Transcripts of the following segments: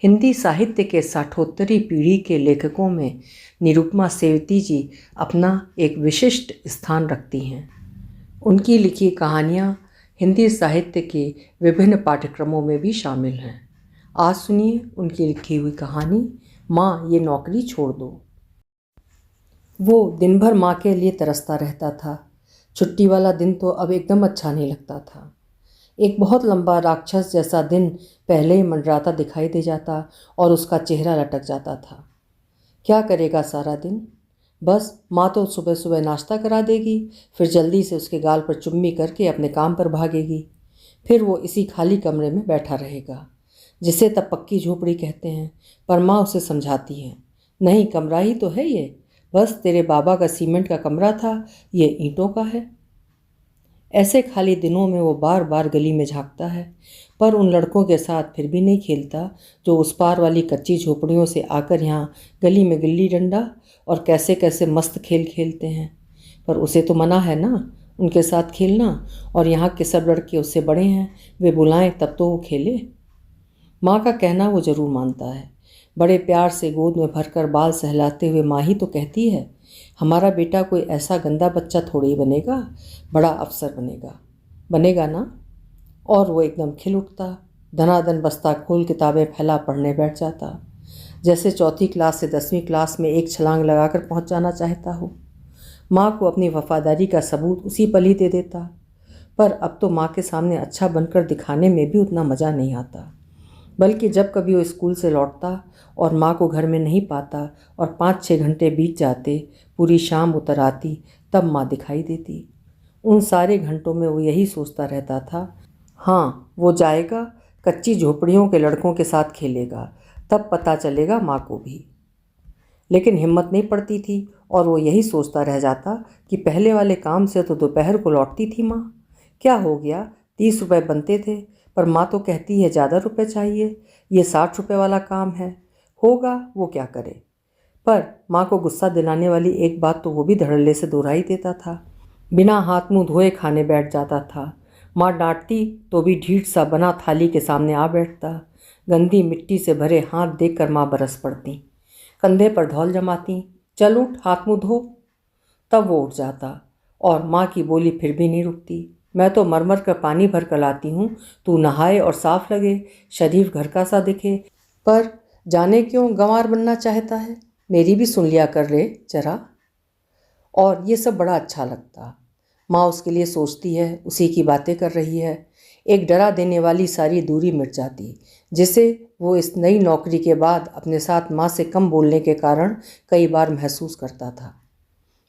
हिंदी साहित्य के साठोत्तरी पीढ़ी के लेखकों में निरुपमा सेवती जी अपना एक विशिष्ट स्थान रखती हैं। उनकी लिखी कहानियाँ हिंदी साहित्य के विभिन्न पाठ्यक्रमों में भी शामिल हैं। आज सुनिए उनकी लिखी हुई कहानी माँ ये नौकरी छोड़ दो। वो दिन भर माँ के लिए तरसता रहता था। छुट्टी वाला दिन तो अब एकदम अच्छा नहीं लगता था। एक बहुत लंबा राक्षस जैसा दिन पहले ही मंडराता दिखाई दे जाता और उसका चेहरा लटक जाता था। क्या करेगा सारा दिन? बस माँ तो सुबह सुबह नाश्ता करा देगी, फिर जल्दी से उसके गाल पर चुम्मी करके अपने काम पर भागेगी। फिर वो इसी खाली कमरे में बैठा रहेगा, जिसे तब पक्की झोपड़ी कहते हैं। पर माँ उसे समझाती है, नहीं कमरा ही तो है ये, बस तेरे बाबा का सीमेंट का कमरा था, ये ईंटों का है। ऐसे खाली दिनों में वो बार बार गली में झांकता है, पर उन लड़कों के साथ फिर भी नहीं खेलता जो उस पार वाली कच्ची झोपड़ियों से आकर यहाँ गली में गिल्ली डंडा और कैसे कैसे मस्त खेल खेलते हैं। पर उसे तो मना है ना उनके साथ खेलना, और यहाँ के सब लड़के उससे बड़े हैं, वे बुलाएं तब तो वो खेले। माँ का कहना वो ज़रूर मानता है। बड़े प्यार से गोद में भरकर बाल सहलाते हुए माँ ही तो कहती है, हमारा बेटा कोई ऐसा गंदा बच्चा थोड़ी ही बनेगा, बड़ा अफसर बनेगा ना। और वो एकदम खिल उठता, धनाधन बस्ता खोल किताबें फैला पढ़ने बैठ जाता, जैसे चौथी क्लास से 10वीं क्लास में एक छलांग लगाकर पहुंच जाना चाहता हो। माँ को अपनी वफादारी का सबूत उसी पल ही दे देता। पर अब तो माँ के सामने अच्छा बनकर दिखाने में भी उतना मज़ा नहीं आता, बल्कि जब कभी वो स्कूल से लौटता और माँ को घर में नहीं पाता और 5-6 घंटे बीत जाते, पूरी शाम उतर आती, तब माँ दिखाई देती। उन सारे घंटों में वो यही सोचता रहता था, हाँ वो जाएगा, कच्ची झोपड़ियों के लड़कों के साथ खेलेगा, तब पता चलेगा माँ को भी। लेकिन हिम्मत नहीं पड़ती थी और वो यही सोचता रह जाता कि पहले वाले काम से तो दोपहर को लौटती थी माँ, क्या हो गया, 30 रुपये बनते थे, पर माँ तो कहती है ज़्यादा रुपए चाहिए, ये 60 रुपये वाला काम है, होगा वो क्या करे। पर माँ को गुस्सा दिलाने वाली एक बात तो वो भी धड़ल्ले से दोहराई देता था। बिना हाथ मुंह धोए खाने बैठ जाता था। माँ डांटती तो भी ढीठ सा बना थाली के सामने आ बैठता। गंदी मिट्टी से भरे हाथ देखकर माँ बरस पड़ती, कंधे पर धौल जमाती, चल उठ हाथ मुँह धो। तब वो उठ जाता और माँ की बोली फिर भी नहीं रुकती, मैं तो मरमर का पानी भर कर लाती हूँ, तू नहाए और साफ लगे, शरीफ घर का सा दिखे। पर जाने क्यों गंवार बनना चाहता है, मेरी भी सुन लिया कर रे जरा। और ये सब बड़ा अच्छा लगता। माँ उसके लिए सोचती है, उसी की बातें कर रही है। एक डरा देने वाली सारी दूरी मिट जाती, जिसे वो इस नई नौकरी के बाद अपने साथ माँ से कम बोलने के कारण कई बार महसूस करता था।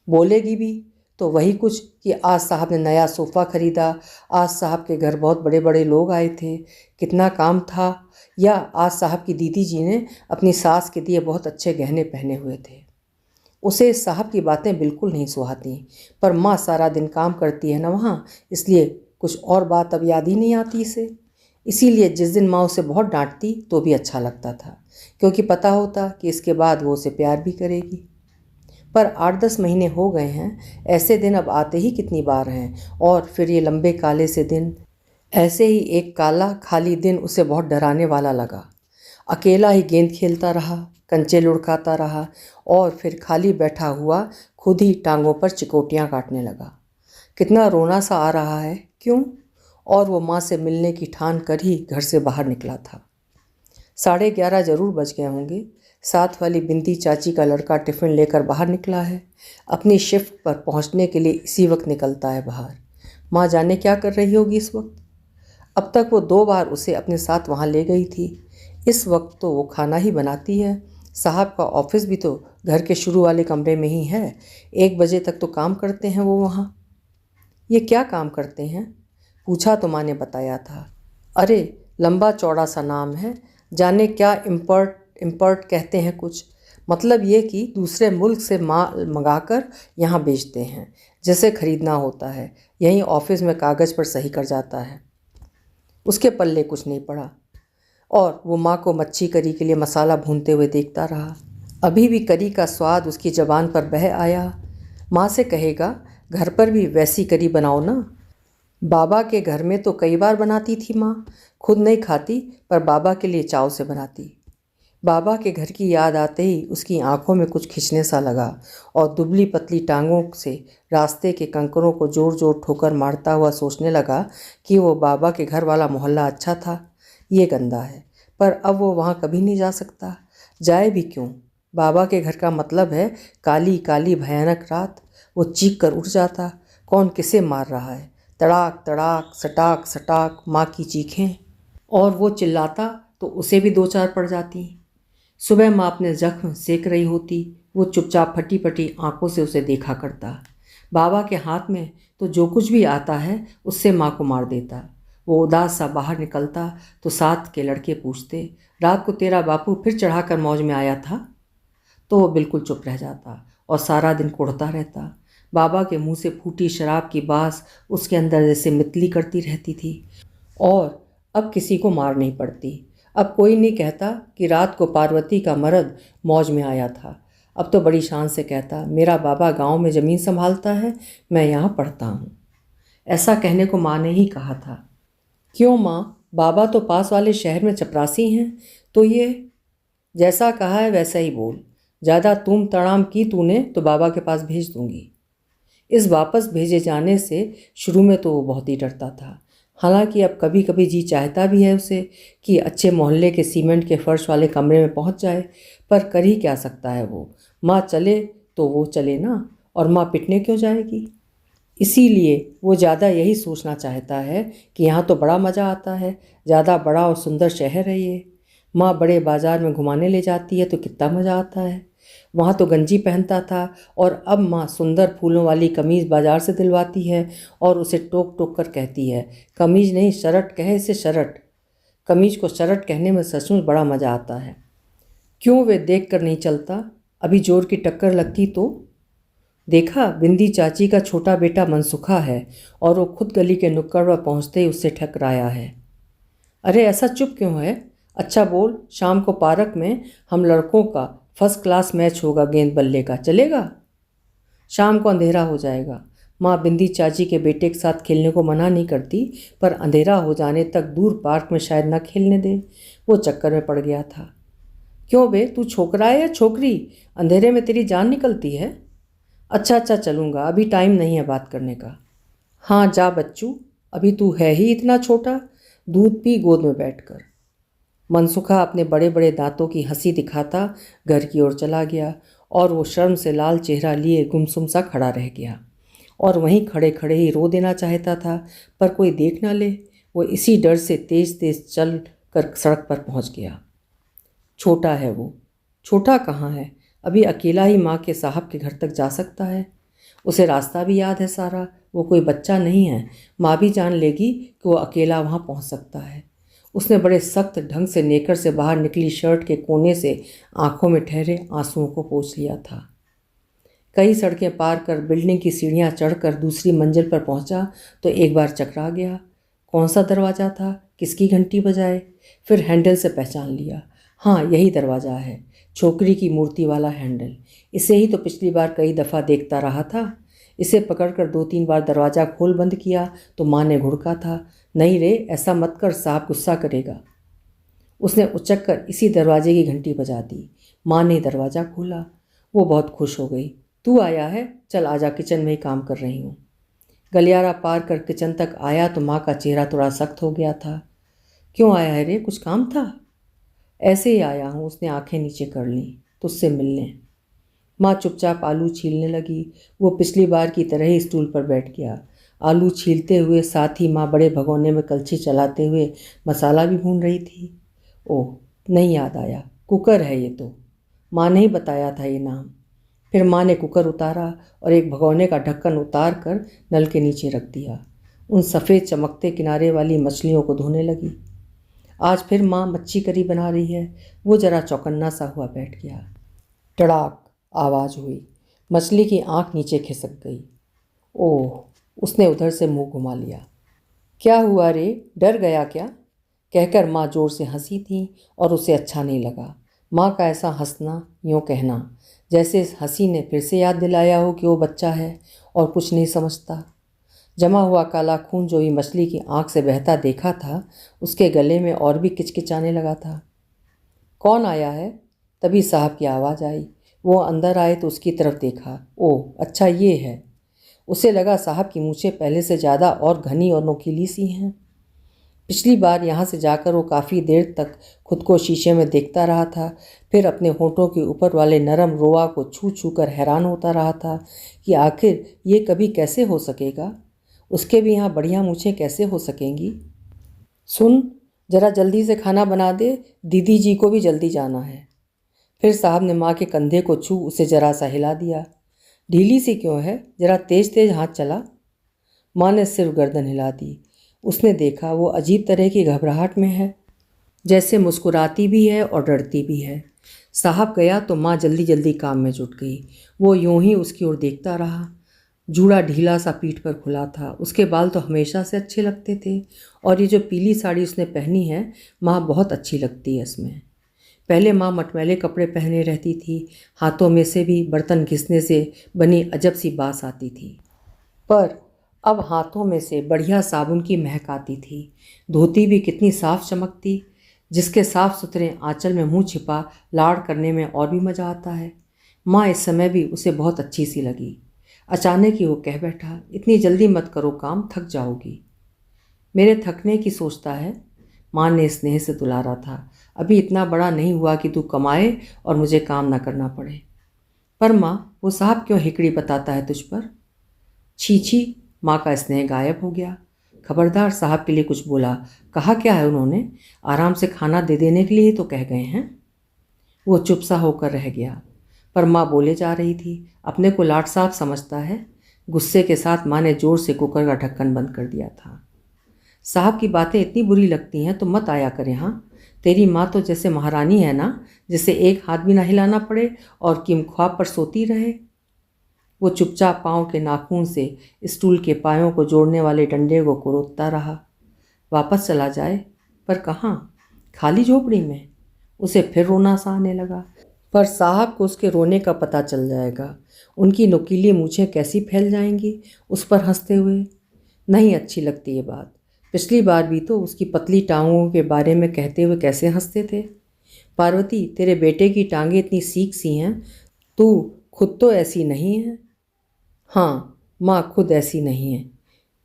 बोलेगी भी तो वही कुछ कि आज साहब ने नया सोफ़ा ख़रीदा, आज साहब के घर बहुत बड़े बड़े लोग आए थे, कितना काम था, या आज साहब की दीदी जी ने अपनी सास के दिए बहुत अच्छे गहने पहने हुए थे। उसे साहब की बातें बिल्कुल नहीं सुहाती, पर माँ सारा दिन काम करती है ना वहाँ, इसलिए कुछ और बात अब याद ही नहीं आती इसे। इसीलिए जिस दिन माँ उसे बहुत डांटती तो भी अच्छा लगता था, क्योंकि पता होता कि इसके बाद वो उसे प्यार भी करेगी। पर 8-10 महीने हो गए हैं, ऐसे दिन अब आते ही कितनी बार हैं, और फिर ये लंबे काले से दिन। ऐसे ही एक काला खाली दिन उसे बहुत डराने वाला लगा। अकेला ही गेंद खेलता रहा, कंचे लुढ़काता रहा, और फिर खाली बैठा हुआ खुद ही टांगों पर चिकोटियाँ काटने लगा। कितना रोना सा आ रहा है, क्यों? और वो माँ से मिलने की ठान कर ही घर से बाहर निकला था। 11:30 जरूर बज गए होंगे। साथ वाली बिंदी चाची का लड़का टिफ़िन लेकर बाहर निकला है, अपनी शिफ्ट पर पहुंचने के लिए इसी वक्त निकलता है बाहर। माँ जाने क्या कर रही होगी इस वक्त। अब तक वो 2 बार उसे अपने साथ वहाँ ले गई थी। इस वक्त तो वो खाना ही बनाती है। साहब का ऑफिस भी तो घर के शुरू वाले कमरे में ही है। 1 बजे तक तो काम करते हैं वो वहाँ। ये क्या काम करते हैं? पूछा तो माँ ने बताया था। अरे लंबा चौड़ा सा नाम है, जाने क्या इम्पोर्ट कहते हैं कुछ। मतलब ये कि दूसरे मुल्क से माल मंगाकर यहाँ बेचते हैं, जैसे खरीदना होता है, यहीं ऑफिस में कागज़ पर सही कर जाता है। उसके पल्ले कुछ नहीं पड़ा, और वो माँ को मच्छी करी के लिए मसाला भूनते हुए देखता रहा। अभी भी करी का स्वाद उसकी ज़बान पर बह आया। माँ से कहेगा, घर पर भी वैसी करी बनाओ ना। बाबा के घर में तो कई बार बनाती थी माँ, खुद नहीं खाती पर बाबा के लिए चाव से बनाती। बाबा के घर की याद आते ही उसकी आंखों में कुछ खिंचने सा लगा और दुबली पतली टांगों से रास्ते के कंकरों को जोर जोर ठोकर मारता हुआ सोचने लगा कि वो बाबा के घर वाला मोहल्ला अच्छा था, ये गंदा है। पर अब वो वहाँ कभी नहीं जा सकता। जाए भी क्यों? बाबा के घर का मतलब है काली काली भयानक रात। वो चीख कर उठ जाता। कौन किसे मार रहा है? तड़ाक तड़ाक सटाक सटाक माँ की चीखें। और वो चिल्लाता तो उसे भी दो चार पड़ जाती। सुबह माँ अपने जख्म सेक रही होती। वो चुपचाप फटी फटी आंखों से उसे देखा करता। बाबा के हाथ में तो जो कुछ भी आता है उससे माँ को मार देता। वो उदास सा बाहर निकलता तो साथ के लड़के पूछते, रात को तेरा बापू फिर चढ़ाकर मौज में आया था? तो वो बिल्कुल चुप रह जाता और सारा दिन कुढ़ता रहता। बाबा के मुंह से फूटी शराब की बास उसके अंदर जैसे मितली करती रहती थी। और अब किसी को मार नहीं पड़ती। अब कोई नहीं कहता कि रात को पार्वती का मर्द मौज में आया था। अब तो बड़ी शान से कहता, मेरा बाबा गांव में ज़मीन संभालता है, मैं यहाँ पढ़ता हूँ। ऐसा कहने को माँ ने ही कहा था। क्यों माँ? बाबा तो पास वाले शहर में चपरासी हैं। तो ये जैसा कहा है वैसा ही बोल। ज़्यादा तुम तड़ाम की तूने तो बाबा के पास भेज दूंगी। इस वापस भेजे जाने से शुरू में तो वो बहुत ही डरता था। हालांकि अब कभी कभी जी चाहता भी है उसे कि अच्छे मोहल्ले के सीमेंट के फर्श वाले कमरे में पहुंच जाए, पर कर ही क्या सकता है वो। माँ चले तो वो चले ना, और माँ पिटने क्यों जाएगी। इसीलिए वो ज़्यादा यही सोचना चाहता है कि यहाँ तो बड़ा मज़ा आता है, ज़्यादा बड़ा और सुंदर शहर है ये। माँ बड़े बाज़ार में घुमाने ले जाती है तो कितना मज़ा आता है। वहाँ तो गंजी पहनता था और अब माँ सुंदर फूलों वाली कमीज़ बाज़ार से दिलवाती है और उसे टोक टोक कर कहती है, कमीज़ नहीं शर्ट कहे इसे, शर्ट। कमीज़ को शर्ट कहने में सचमुच बड़ा मज़ा आता है। क्यों वे देख कर नहीं चलता? अभी जोर की टक्कर लगती तो। देखा, बिंदी चाची का छोटा बेटा मनसुखा है और वो खुद गली के नुक्कड़ पर पहुँचते ही उससे ठकराया है। अरे ऐसा चुप क्यों है? अच्छा बोल, शाम को पार्क में हम लड़कों का फर्स्ट क्लास मैच होगा गेंद बल्ले का, चलेगा? शाम को अंधेरा हो जाएगा। माँ बिंदी चाची के बेटे के साथ खेलने को मना नहीं करती, पर अंधेरा हो जाने तक दूर पार्क में शायद न खेलने दे। वो चक्कर में पड़ गया था। क्यों बे, तू छोकरा है या छोकरी? अंधेरे में तेरी जान निकलती है। अच्छा अच्छा चलूँगा, अभी टाइम नहीं है बात करने का। हाँ जा बच्चू, अभी तू है ही इतना छोटा, दूध पी गोद में बैठकर। मनसुखा अपने बड़े बड़े दांतों की हंसी दिखाता घर की ओर चला गया और वो शर्म से लाल चेहरा लिए गुमसुम सा खड़ा रह गया और वहीं खड़े खड़े ही रो देना चाहता था, पर कोई देख ना ले। वो इसी डर से तेज तेज चल कर सड़क पर पहुंच गया। छोटा है वो। छोटा कहाँ है, अभी अकेला ही माँ के साहब के घर तक जा सकता है। उसे रास्ता भी याद है सारा। वो कोई बच्चा नहीं है। माँ भी जान लेगी कि वो अकेला वहाँ पहुँच सकता है। उसने बड़े सख्त ढंग से नेकर से बाहर निकली शर्ट के कोने से आंखों में ठहरे आंसुओं को पोंछ लिया था। कई सड़कें पार कर बिल्डिंग की सीढ़ियाँ चढ़कर दूसरी मंजिल पर पहुँचा तो एक बार चकरा गया। कौन सा दरवाज़ा था, किसकी घंटी बजाए? फिर हैंडल से पहचान लिया। हाँ, यही दरवाज़ा है, छोकरी की मूर्ति वाला हैंडल। इसे ही तो पिछली बार कई दफ़ा देखता रहा था। इसे पकड़कर 2-3 बार दरवाज़ा खोल बंद किया तो माँ ने घुड़का था, नहीं रे ऐसा मत कर, साहब गुस्सा करेगा। उसने उचक कर इसी दरवाजे की घंटी बजा दी। माँ ने दरवाज़ा खोला। वो बहुत खुश हो गई। तू आया है, चल आजा, किचन में ही काम कर रही हूँ। गलियारा पार कर किचन तक आया तो माँ का चेहरा थोड़ा सख्त हो गया था। क्यों आया है रे, कुछ काम था? ऐसे ही आया हूँ, उसने आंखें नीचे कर लीं, तुझसे मिलने। माँ चुपचाप आलू छीलने लगी। वो पिछली बार की तरह ही स्टूल पर बैठ गया। आलू छीलते हुए साथ ही माँ बड़े भगोने में कलछी चलाते हुए मसाला भी भून रही थी। ओह, नहीं याद आया, कुकर है ये तो। माँ ने ही बताया था ये नाम। फिर माँ ने कुकर उतारा और एक भगोने का ढक्कन उतार कर नल के नीचे रख दिया। उन सफ़ेद चमकते किनारे वाली मछलियों को धोने लगी। आज फिर माँ मच्छी करी बना रही है। वो जरा चौकन्ना सा हुआ बैठ गया। टड़ाक आवाज़ हुई। मछली की आंख नीचे खिसक गई। ओह, उसने उधर से मुंह घुमा लिया। क्या हुआ रे, डर गया क्या? कहकर माँ जोर से हंसी थी और उसे अच्छा नहीं लगा। माँ का ऐसा हंसना, यूँ कहना, जैसे इस हंसी ने फिर से याद दिलाया हो कि वो बच्चा है और कुछ नहीं समझता। जमा हुआ काला खून जो ही मछली की आंख से बहता देखा था, उसके गले में और भी किचकिचाने लगा था। कौन आया है? तभी साहब की आवाज़ आई। वो अंदर आए तो उसकी तरफ देखा। ओह अच्छा, ये है। उसे लगा साहब की मूछें पहले से ज़्यादा और घनी और नोकीली सी हैं। पिछली बार यहाँ से जाकर वो काफ़ी देर तक खुद को शीशे में देखता रहा था, फिर अपने होठों के ऊपर वाले नरम रोआ को छू छू कर हैरान होता रहा था कि आखिर ये कभी कैसे हो सकेगा, उसके भी यहाँ बढ़िया मूछें कैसे हो सकेंगी। सुन, जरा जल्दी से खाना बना दे, दीदी जी को भी जल्दी जाना है। फिर साहब ने माँ के कंधे को छू उसे जरा सा हिला दिया। ढीली सी क्यों है, जरा तेज तेज हाथ चला। माँ ने सिर्फ गर्दन हिला दी। उसने देखा वो अजीब तरह की घबराहट में है, जैसे मुस्कुराती भी है और डरती भी है। साहब गया तो माँ जल्दी जल्दी काम में जुट गई। वो यूं ही उसकी ओर देखता रहा। जूड़ा ढीला सा पीठ पर खुला था। उसके बाल तो हमेशा से अच्छे लगते थे, और ये जो पीली साड़ी उसने पहनी है, माँ बहुत अच्छी लगती है इसमें। पहले माँ मटमैले कपड़े पहने रहती थी, हाथों में से भी बर्तन घिसने से बनी अजब सी बास आती थी, पर अब हाथों में से बढ़िया साबुन की महक आती थी। धोती भी कितनी साफ चमकती, जिसके साफ सुथरे आंचल में मुंह छिपा लाड़ करने में और भी मज़ा आता है। माँ इस समय भी उसे बहुत अच्छी सी लगी। अचानक ही वो कह बैठा, इतनी जल्दी मत करो काम, थक जाओगी। मेरे थकने की सोचता है? माँ ने स्नेह से दुलारा था। अभी इतना बड़ा नहीं हुआ कि तू कमाए और मुझे काम ना करना पड़े। पर माँ, वो साहब क्यों हिकड़ी बताता है तुझ पर? छी छी, माँ का स्नेह गायब हो गया। खबरदार साहब के लिए कुछ बोला। कहा क्या है उन्होंने? आराम से खाना दे देने के लिए तो कह गए हैं। वो चुप सा होकर रह गया, पर माँ बोले जा रही थी। अपने को लाट साहब समझता है। गुस्से के साथ माँ ने जोर से कुकर का ढक्कन बंद कर दिया था। साहब की बातें इतनी बुरी लगती हैं तो मत आया कर यहाँ। तेरी माँ तो जैसे महारानी है ना, जिसे एक हाथ भी ना हिलाना पड़े और किम ख्वाब पर सोती रहे। वो चुपचाप पाँव के नाखून से स्टूल के पायों को जोड़ने वाले डंडे को कुरोदता रहा। वापस चला जाए, पर कहाँ? खाली झोपड़ी में। उसे फिर रोना सा आने लगा, पर साहब को उसके रोने का पता चल जाएगा। उनकी नुकीली मूछें कैसी फैल जाएंगी उस पर हंसते हुए। नहीं अच्छी लगती ये बात। पिछली बार भी तो उसकी पतली टांगों के बारे में कहते हुए कैसे हंसते थे। पार्वती, तेरे बेटे की टांगें इतनी सीख सी हैं, तू खुद तो ऐसी नहीं है। हाँ, माँ खुद ऐसी नहीं है।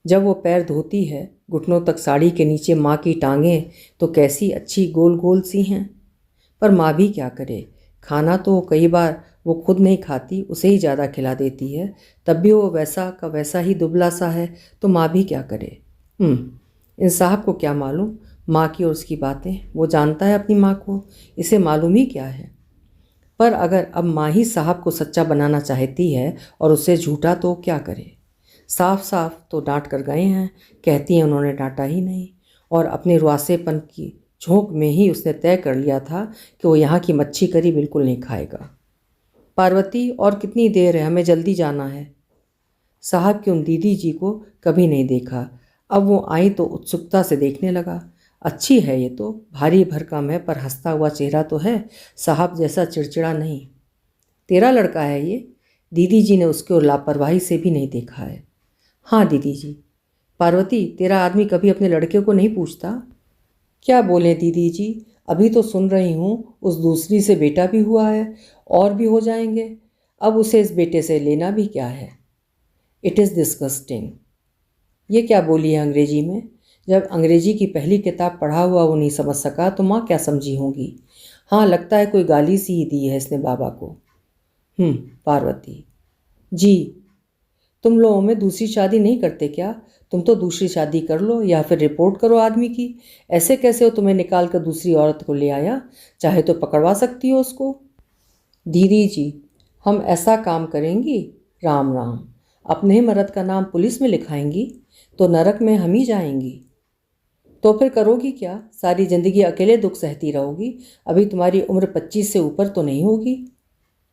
जब वो पैर धोती है, घुटनों तक साड़ी के नीचे माँ की टांगें तो कैसी अच्छी गोल गोल सी हैं। पर माँ भी क्या करे, खाना तो कई बार वो खुद नहीं खाती, उसे ही ज़्यादा खिला देती है। तब भी वो वैसा का वैसा ही दुबला सा है, तो माँ भी क्या करे। इन साहब को क्या मालूम माँ की और उसकी बातें। वो जानता है अपनी माँ को, इसे मालूम ही क्या है। पर अगर अब माँ ही साहब को सच्चा बनाना चाहती है और उससे झूठा, तो क्या करे। साफ साफ तो डांट कर गए हैं, कहती हैं उन्होंने डांटा ही नहीं। और अपने रुआसेपन की झोंक में ही उसने तय कर लिया था कि वो यहाँ की मच्छी करी बिल्कुल नहीं खाएगा। पार्वती, और कितनी देर है, हमें जल्दी जाना है। साहब की उन दीदी जी को कभी नहीं देखा। अब वो आई तो उत्सुकता से देखने लगा। अच्छी है ये तो, भारी भरकम है, पर हंसता हुआ चेहरा तो है, साहब जैसा चिड़चिड़ा नहीं। तेरा लड़का है ये? दीदी जी ने उसकी ओर लापरवाही से भी नहीं देखा है। हाँ दीदी जी। पार्वती, तेरा आदमी कभी अपने लड़के को नहीं पूछता? क्या बोलें दीदी जी, अभी तो सुन रही हूँ उस दूसरी से बेटा भी हुआ है, और भी हो जाएंगे। अब उसे इस बेटे से लेना भी क्या है। It is disgusting. ये क्या बोली है अंग्रेजी में? जब अंग्रेजी की पहली किताब पढ़ा हुआ वो नहीं समझ सका तो माँ क्या समझी होंगी। हाँ, लगता है कोई गाली सी ही दी है इसने बाबा को। पार्वती जी, तुम लोगों में दूसरी शादी नहीं करते क्या? तुम तो दूसरी शादी कर लो या फिर रिपोर्ट करो आदमी की। ऐसे कैसे हो तुम्हें निकाल कर दूसरी औरत को ले आया? चाहे तो पकड़वा सकती हो उसको। दीदी जी, हम ऐसा काम करेंगी? राम राम, अपने ही मर्द का नाम पुलिस में लिखाएंगी तो नरक में हम ही जाएंगी। तो फिर करोगी क्या? सारी ज़िंदगी अकेले दुख सहती रहोगी? अभी तुम्हारी उम्र 25 से ऊपर तो नहीं होगी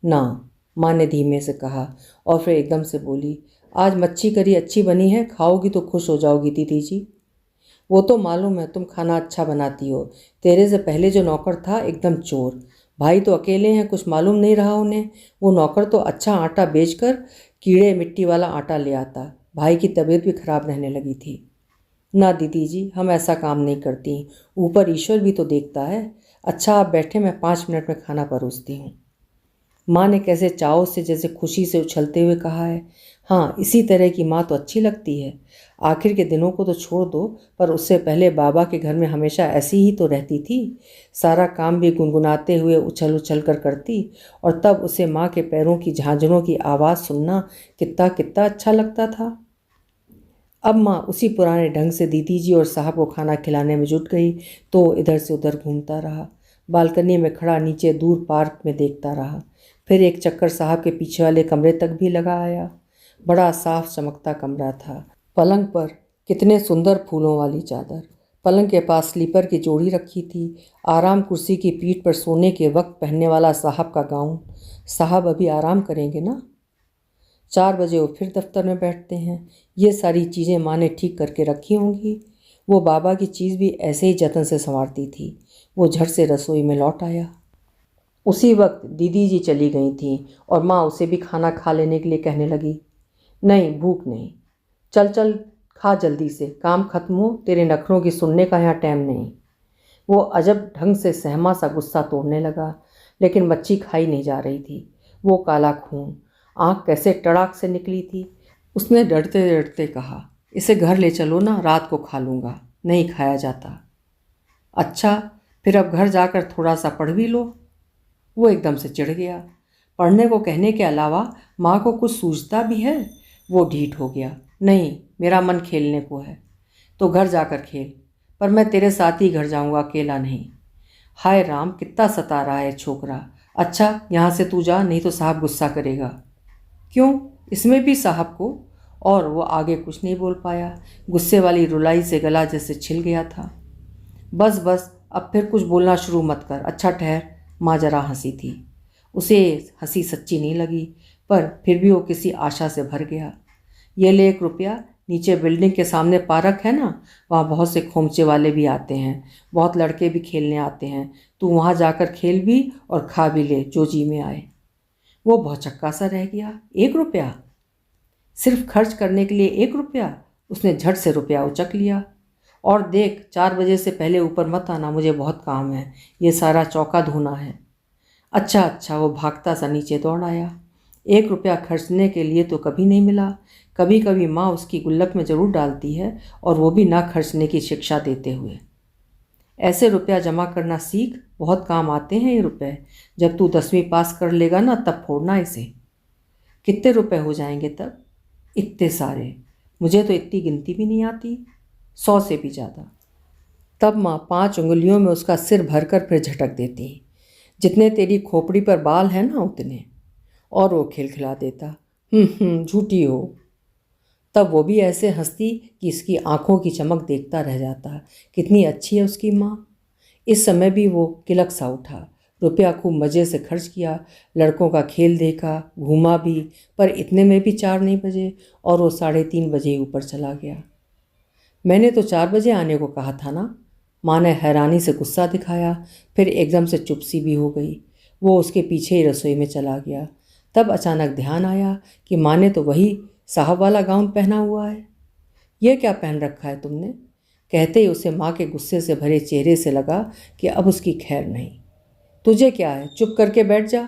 ना? माँ ने धीमे से कहा, और फिर एकदम से बोली, आज मच्छी करी अच्छी बनी है, खाओगी तो खुश हो जाओगी दीदी जी। वो तो मालूम है तुम खाना अच्छा बनाती हो। तेरे से पहले जो नौकर था एकदम चोर। भाई तो अकेले हैं, कुछ मालूम नहीं रहा उन्हें। वो नौकर तो अच्छा आटा बेचकर कीड़े मिट्टी वाला आटा ले आता। भाई की तबीयत भी खराब रहने लगी थी। ना दीदी जी, हम ऐसा काम नहीं करती। ऊपर ईश्वर भी तो देखता है। अच्छा आप बैठे, मैं 5 मिनट में खाना परोसती हूँ। माँ ने कैसे चाव से, जैसे खुशी से उछलते हुए कहा है। हाँ, इसी तरह की माँ तो अच्छी लगती है। आखिर के दिनों को तो छोड़ दो, पर उससे पहले बाबा के घर में हमेशा ऐसी ही तो रहती थी। सारा काम भी गुनगुनाते हुए उछल उछल कर करती, और तब उसे माँ के पैरों की झांझरों की आवाज़ सुनना कितना कितना अच्छा लगता था। अब माँ उसी पुराने ढंग से दीदी जी और साहब को खाना खिलाने में जुट गई तो इधर से उधर घूमता रहा। बालकनी में खड़ा नीचे दूर पार्क में देखता रहा। फिर एक चक्कर साहब के पीछे वाले कमरे तक भी लगा आया। बड़ा साफ चमकता कमरा था। पलंग पर कितने सुंदर फूलों वाली चादर, पलंग के पास स्लीपर की जोड़ी रखी थी, आराम कुर्सी की पीठ पर सोने के वक्त पहनने वाला साहब का गाउन। साहब अभी आराम करेंगे ना? 4 बजे वो फिर दफ्तर में बैठते हैं। ये सारी चीज़ें माँ ने ठीक करके रखी होंगी। वो बाबा की चीज़ भी ऐसे ही जतन से संवारती थी। वो झट से रसोई में लौट आया। उसी वक्त दीदी जी चली गई थीं और माँ उसे भी खाना खा लेने के लिए कहने लगी। नहीं, भूख नहीं। चल चल खा जल्दी से, काम खत्म हो, तेरे नखरों की सुनने का यहाँ टाइम नहीं। वो अजब ढंग से सहमा सा गुस्सा तोड़ने लगा, लेकिन मच्छी खाई नहीं जा रही थी। वो काला खून, आँख कैसे टड़ाक से निकली थी। उसने डरते डरते कहा, इसे घर ले चलो ना, रात को खा लूँगा, नहीं खाया जाता। अच्छा, फिर अब घर जाकर थोड़ा सा पढ़ भी लो। वो एकदम से चिढ़ गया। पढ़ने को कहने के अलावा माँ को कुछ सूझता भी है? वो ढीठ हो गया। नहीं, मेरा मन खेलने को है। तो घर जाकर खेल, पर मैं तेरे साथ ही घर जाऊँगा, अकेला नहीं। हाय राम, कितना सता रहा है छोकरा। अच्छा, यहाँ से तू जा, नहीं तो साहब गुस्सा करेगा। क्यों, इसमें भी साहब को? और वो आगे कुछ नहीं बोल पाया। गुस्से वाली रुलाई से गला जैसे छिल गया था। बस बस, अब फिर कुछ बोलना शुरू मत कर। अच्छा ठहर। माँ जरा हंसी थी। उसे हंसी सच्ची नहीं लगी, पर फिर भी वो किसी आशा से भर गया। ये ले 1 रुपया, नीचे बिल्डिंग के सामने पार्क है ना, वहाँ बहुत से खोमचे वाले भी आते हैं, बहुत लड़के भी खेलने आते हैं। तू वहाँ जाकर खेल भी और खा भी ले, जो जी में आए। वो बहुत चक्का सा रह गया। 1 रुपया? सिर्फ खर्च करने के लिए 1 रुपया? उसने झट से रुपया उचक लिया। और देख, 4 बजे से पहले ऊपर मत आना, मुझे बहुत काम है, ये सारा चौका धोना है। अच्छा अच्छा, वो भागता सा नीचे दौड़ आया। 1 रुपया खर्चने के लिए तो कभी नहीं मिला। कभी कभी माँ उसकी गुल्लक में ज़रूर डालती है, और वो भी ना खर्चने की शिक्षा देते हुए। ऐसे रुपया जमा करना सीख, बहुत काम आते हैं ये रुपए। जब तू 10वीं पास कर लेगा ना, तब फोड़ना इसे। कितने रुपए हो जाएंगे तब? इतने सारे, मुझे तो इतनी गिनती भी नहीं आती। 100 से भी ज़्यादा। तब माँ 5 उंगलियों में उसका सिर भरकर फिर झटक देती। जितने तेरी खोपड़ी पर बाल हैं ना, उतने। और वो खिलखिला देता, झूठी हो। तब वो भी ऐसे हंसती कि इसकी आंखों की चमक देखता रह जाता। कितनी अच्छी है उसकी माँ। इस समय भी वो किलक सा उठा। रुपया खूब मज़े से खर्च किया, लड़कों का खेल देखा, घूमा भी, पर इतने में भी 4 नहीं बजे और वो 3:30 बजे ही ऊपर चला गया। मैंने तो 4 बजे आने को कहा था ना। माँ ने हैरानी से गुस्सा दिखाया, फिर एकदम से चुप सी भी हो गई। वो उसके पीछे ही रसोई में चला गया। तब अचानक ध्यान आया कि माँ ने तो वही साहब वाला गाउन पहना हुआ है। यह क्या पहन रखा है तुमने? कहते ही उसे माँ के गुस्से से भरे चेहरे से लगा कि अब उसकी खैर नहीं। तुझे क्या है, चुप करके बैठ जा।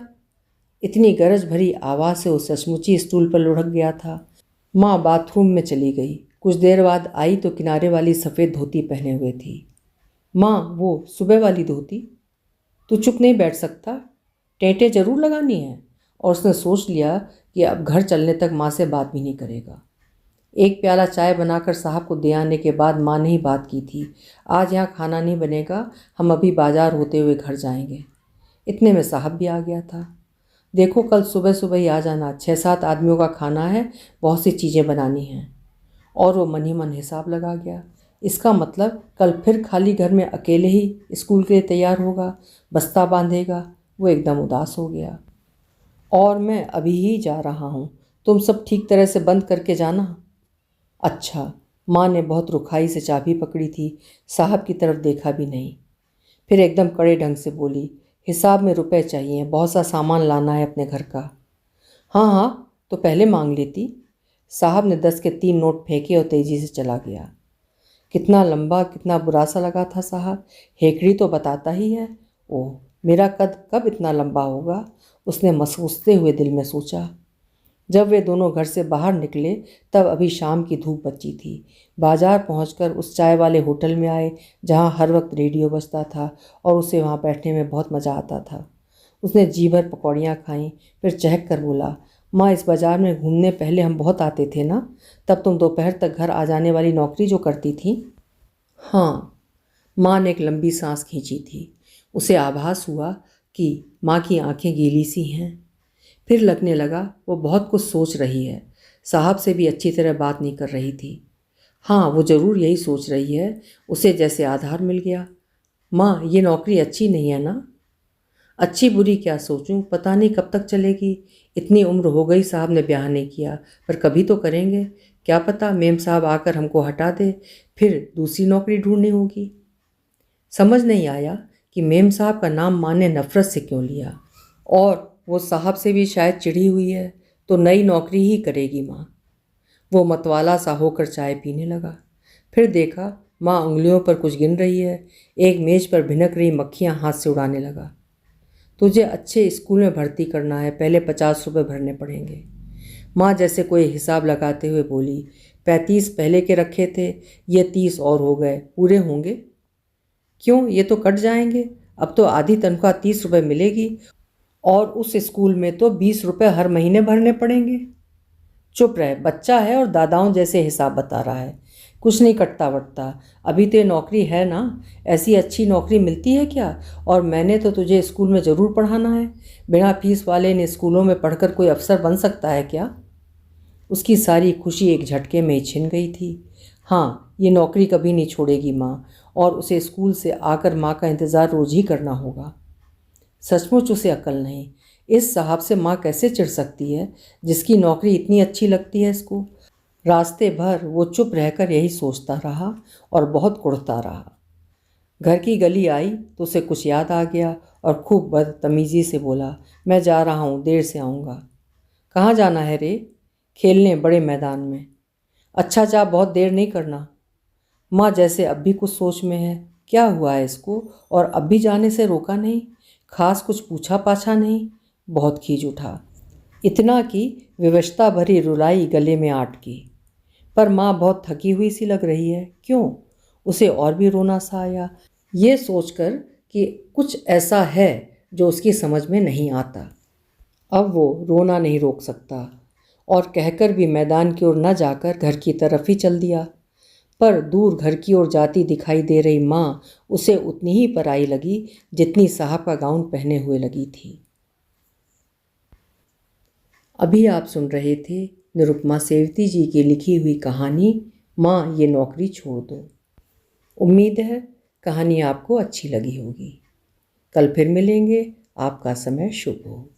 इतनी गरज भरी आवाज़ से वो सचमुची स्टूल पर लुढ़क गया था। माँ बाथरूम में चली गई। कुछ देर बाद आई तो किनारे वाली सफ़ेद धोती पहने हुए थी। माँ, वो सुबह वाली धोती। तू चुप नहीं बैठ सकता, टेंटे जरूर लगानी है। और उसने सोच लिया कि अब घर चलने तक माँ से बात भी नहीं करेगा। एक प्याला चाय बनाकर साहब को दे आने के बाद माँ ने ही बात की थी, आज यहाँ खाना नहीं बनेगा, हम अभी बाजार होते हुए घर जाएंगे। इतने में साहब भी आ गया था। देखो, कल सुबह सुबह ही आ जाना, 6-7 आदमियों का खाना है, बहुत सी चीज़ें बनानी हैं। और वो मन ही मन हिसाब लगा गया। इसका मतलब कल फिर खाली घर में अकेले ही स्कूल के लिए तैयार होगा, बस्ता बांधेगा। वो एकदम उदास हो गया। और मैं अभी ही जा रहा हूँ, तुम सब ठीक तरह से बंद करके जाना। अच्छा। माँ ने बहुत रुखाई से चाबी पकड़ी थी, साहब की तरफ देखा भी नहीं। फिर एकदम कड़े ढंग से बोली, हिसाब में रुपए चाहिए, बहुत सा सामान लाना है अपने घर का। हाँ हाँ, तो पहले मांग लेती। साहब ने 10 के 3 नोट फेंके और तेजी से चला गया। कितना लंबा, कितना बुरा सा लगा था साहब। हेकड़ी तो बताता ही है, ओह, मेरा कद कब इतना लंबा होगा, उसने मसमसते हुए दिल में सोचा। जब वे दोनों घर से बाहर निकले तब अभी शाम की धूप बची थी। बाजार पहुंचकर उस चाय वाले होटल में आए जहां हर वक्त रेडियो बजता था और उसे वहां बैठने में बहुत मज़ा आता था। उसने जी भर पकौड़ियाँ खाईं, फिर चहक कर बोला, माँ, इस बाज़ार में घूमने पहले हम बहुत आते थे ना? तब तुम दोपहर तक घर आ जाने वाली नौकरी जो करती थी। हाँ, माँ ने एक लंबी सांस खींची थी। उसे आभास हुआ कि माँ की आंखें गीली सी हैं। फिर लगने लगा वो बहुत कुछ सोच रही है, साहब से भी अच्छी तरह बात नहीं कर रही थी। हाँ, वो ज़रूर यही सोच रही है। उसे जैसे आधार मिल गया। माँ, ये नौकरी अच्छी नहीं है ना? अच्छी बुरी क्या सोचूं, पता नहीं कब तक चलेगी। इतनी उम्र हो गई, साहब ने ब्याह नहीं किया, पर कभी तो करेंगे। क्या पता मेम साहब आकर हमको हटा दे, फिर दूसरी नौकरी ढूंढनी होगी। समझ नहीं आया कि मेम साहब का नाम माँ ने नफ़रत से क्यों लिया, और वो साहब से भी शायद चिढ़ी हुई है, तो नई नौकरी ही करेगी माँ। वो मतवाला सा होकर चाय पीने लगा। फिर देखा माँ उंगलियों पर कुछ गिन रही है। एक मेज पर भिनक रही मक्खियाँ हाथ से उड़ाने लगा। तुझे अच्छे स्कूल में भर्ती करना है, पहले 50 रुपये भरने पड़ेंगे। माँ जैसे कोई हिसाब लगाते हुए बोली, 35 पहले के रखे थे, ये 30 और हो गए, पूरे होंगे। क्यों, ये तो कट जाएंगे। अब तो आधी तनख्वाह 30 रुपये मिलेगी, और उस स्कूल में तो 20 रुपये हर महीने भरने पड़ेंगे। चुप रहे, बच्चा है और दादाओं जैसे हिसाब बता रहा है। कुछ नहीं कटता वटता। अभी तो ये नौकरी है ना, ऐसी अच्छी नौकरी मिलती है क्या? और मैंने तो तुझे स्कूल में ज़रूर पढ़ाना है। बिना फीस वाले इन स्कूलों में पढ़कर कोई अफसर बन सकता है क्या? उसकी सारी खुशी एक झटके में ही छिन गई थी। हाँ, ये नौकरी कभी नहीं छोड़ेगी माँ, और उसे स्कूल से आकर माँ का इंतज़ार रोज़ ही करना होगा। सचमुच उसे अक्ल नहीं। इस साहब से माँ कैसे चिढ़ सकती है, जिसकी नौकरी इतनी अच्छी लगती है इसको। रास्ते भर वो चुप रहकर यही सोचता रहा और बहुत कुढ़ता रहा। घर की गली आई तो उसे कुछ याद आ गया और खूब बदतमीज़ी से बोला, मैं जा रहा हूँ, देर से आऊँगा। कहाँ जाना है रे? खेलने, बड़े मैदान में। अच्छा जा, बहुत देर नहीं करना। माँ जैसे अब भी कुछ सोच में है। क्या हुआ है इसको, और अब भी जाने से रोका नहीं? खास कुछ पूछा पाछा नहीं। बहुत खींच उठा, इतना कि विवशता भरी रुलाई गले में आटकी। पर माँ बहुत थकी हुई सी लग रही है। क्यों? उसे और भी रोना सा आया, ये सोचकर कि कुछ ऐसा है जो उसकी समझ में नहीं आता। अब वो रोना नहीं रोक सकता, और कहकर भी मैदान की ओर न जाकर घर की तरफ ही चल दिया। पर दूर घर की ओर जाती दिखाई दे रही माँ उसे उतनी ही पराई लगी जितनी साहब का गाउन पहने हुए लगी थी। अभी आप सुन रहे थे निरुपमा सेवती जी की लिखी हुई कहानी माँ, ये नौकरी छोड़ दो। उम्मीद है कहानी आपको अच्छी लगी होगी। कल फिर मिलेंगे। आपका समय शुभ हो।